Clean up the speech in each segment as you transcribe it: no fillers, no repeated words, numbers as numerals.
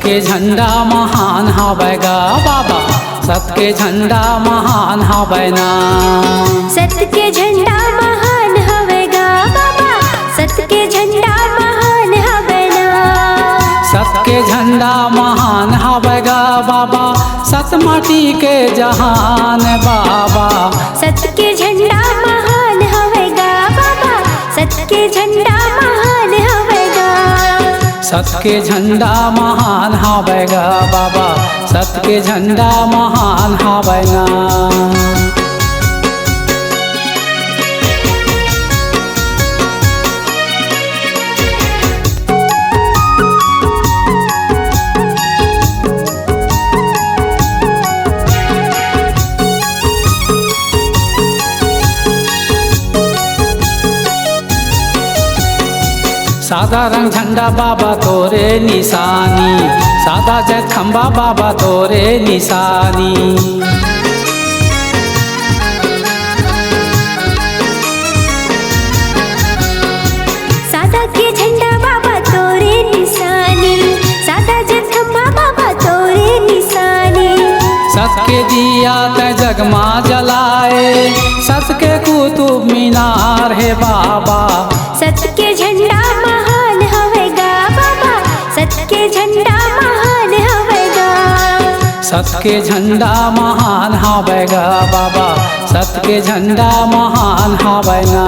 के झंडा महान हवै गा बाबा, सत के झंडा महान हवै ना। सत के झंडा महान हवै गा बाबा, सत के झंडा महान हवै ना। सत के झंडा महान हवै गा बाबा, सत माटी के जहान बाबा। सत के झंडा महान हवै गा बाबा, सत के झंडा महान हवै गा। सत के झंडा महान हवै गा बाबा, सत के झंडा महान हवै ना। सादा रंग झंडा बाबा तोरे निशानी, सादा जय खंबा बाबा तोरे निशानी। सादा के झंडा बाबा तोरे निशानी, सादा जय खंबा बाबा तोरे निशानी। सत के दिया तै जगमा जलाए, सत के कुतुब मीनार है बाबा। सत के झंडा महान हवै गा बाबा, सत के झंडा महान हवै गा। सत के झंडा महान हवै गा बाबा, सत के झंडा महान हवै ना।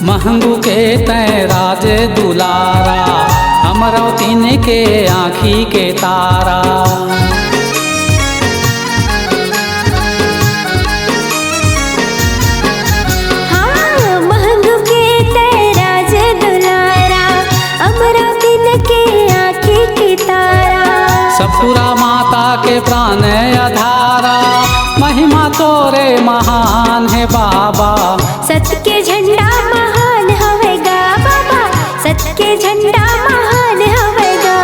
महंगू के तै राज दुलारा, अमरावतीन के आँखी के तारा। हाँ महंगू के तै राज दुलारा, अमरावतीन के आँखी के तारा। सतपुरा माता के प्राण आधारा, महिमा तोरे महान है बाबा। सत के झंडा महान हवै गा बाबा, सत के झंडा महान हवै गा।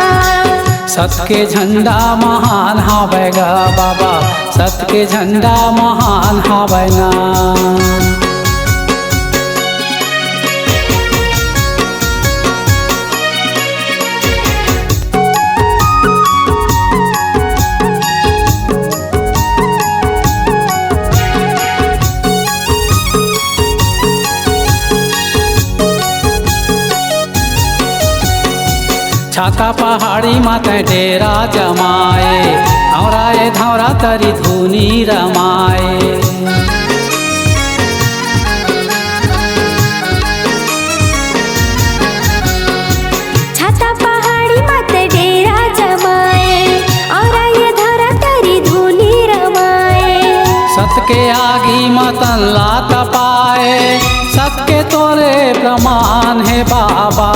सत के झंडा महान हवै गा बाबा, सत के झंडा महान हवै ना। छाता पहाड़ी माते डेरा जमाए, औराए धौरा तरी धुनी रमाए। छाता पहाड़ी माते डेरा जमाए, औराए धौरा तरी धुनी रमाए। सत के आगी मतन ला तपाए, सत के तोरे प्रमाण है बाबा।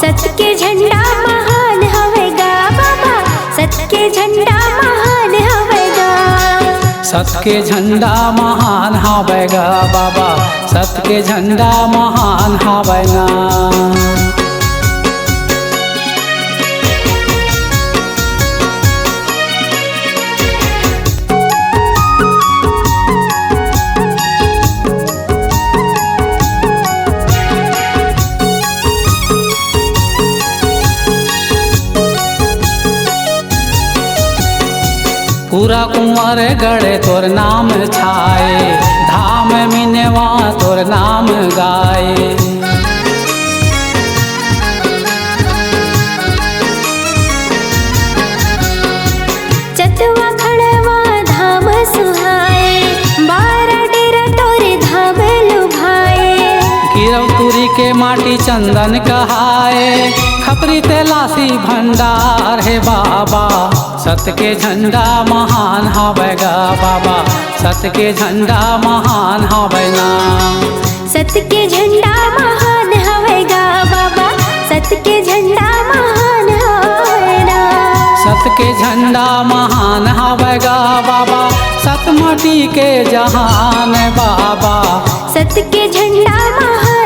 सत के झंडा महान हवै गा बाबा, सत के झंडा महान हवै गा। सत के झंडा महान हवै गा बाबा, सत के झंडा महान हवै ना। पूरा कुंवर गढ़े तोर नाम छाए, धाम मिनवा तोर नाम गाए। चतवा खड़वा धाम सुहाए, बारह डेरा तोरे धाम लुभाए। गिरव तुरी के माटी चंदन कहाए, खपरी तेलासी भंडार है बाबा। सत के झंडा महान हवै गा बाबा, सत के झंडा महान हवै ना। सत के झंडा महान हवै गा बाबा, सत के झंडा महान हवै ना। सत के झंडा महान हवै गा बाबा, सत माटी के जहान बाबा। सत के झंडा महान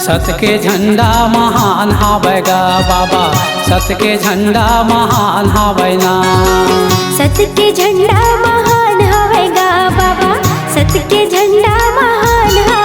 सत के झंडा महान हावै गा बाबा, सत के झंडा महान हावै ना। सत के झंडा महान हवे गा बाबा, सत के झंडा महान हा।